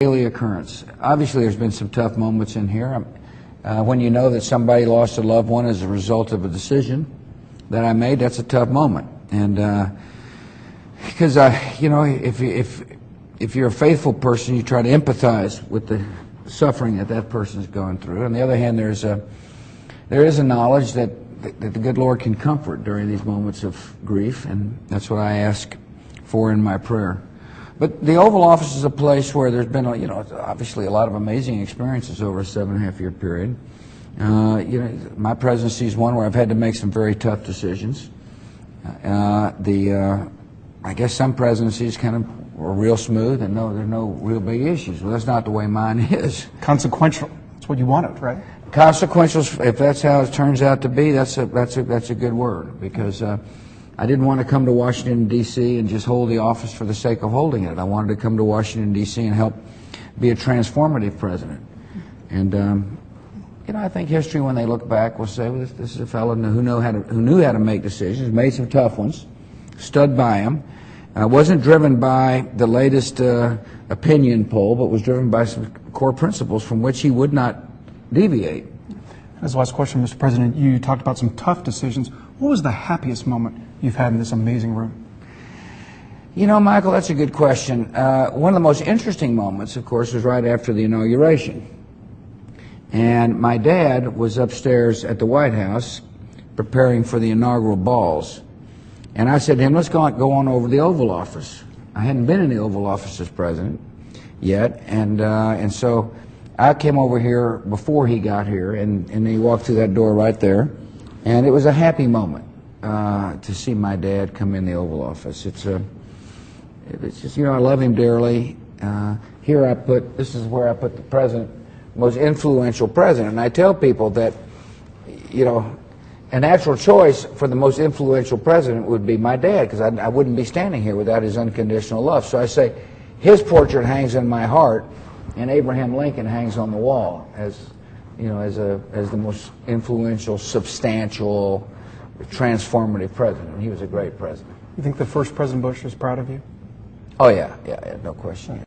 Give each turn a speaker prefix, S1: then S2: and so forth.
S1: Daily occurrence. Obviously, there's been some tough moments in here. When you know that somebody lost a loved one as a result of a decision that I made, that's a tough moment. And because you know, if you're a faithful person, you try to empathize with the suffering that that person's going through. On the other hand, there is a knowledge that the good Lord can comfort during these moments of grief, and that's what I ask for in my prayer. But the Oval Office is a place where there's been, obviously a lot of amazing experiences over a 7.5-year period. My presidency is one where I've had to make some very tough decisions. I guess some presidencies kind of were real smooth and there's no real big issues. Well, that's not the way mine is.
S2: Consequential. That's what you wanted, right?
S1: Consequential. If that's how it turns out to be, that's a good word, because I didn't want to come to Washington, D.C. and just hold the office for the sake of holding it. I wanted to come to Washington, D.C. and help be a transformative president. And, I think history, when they look back, will say, well, this is a fellow who knew how to make decisions, made some tough ones, stood by them, wasn't driven by the latest opinion poll, but was driven by some core principles from which he would not deviate.
S2: As the last question, Mr. President, you talked about some tough decisions. What was the happiest moment you've had in this amazing room?
S1: Michael, that's a good question. One of the most interesting moments, of course, was right after the inauguration. And my dad was upstairs at the White House preparing for the inaugural balls. And I said to him, let's go on over to the Oval Office. I hadn't been in the Oval Office as president yet, and so I came over here before he got here, and he walked through that door right there. And it was a happy moment to see my dad come in the Oval Office. It's just, I love him dearly. This is where I put the president, most influential president. And I tell people that, a natural choice for the most influential president would be my dad, because I wouldn't be standing here without his unconditional love. So I say, his portrait hangs in my heart, and Abraham Lincoln hangs on the wall as the most influential, substantial, transformative president. He was a great president.
S2: You think the first President Bush is proud of you?
S1: Oh, yeah, no question.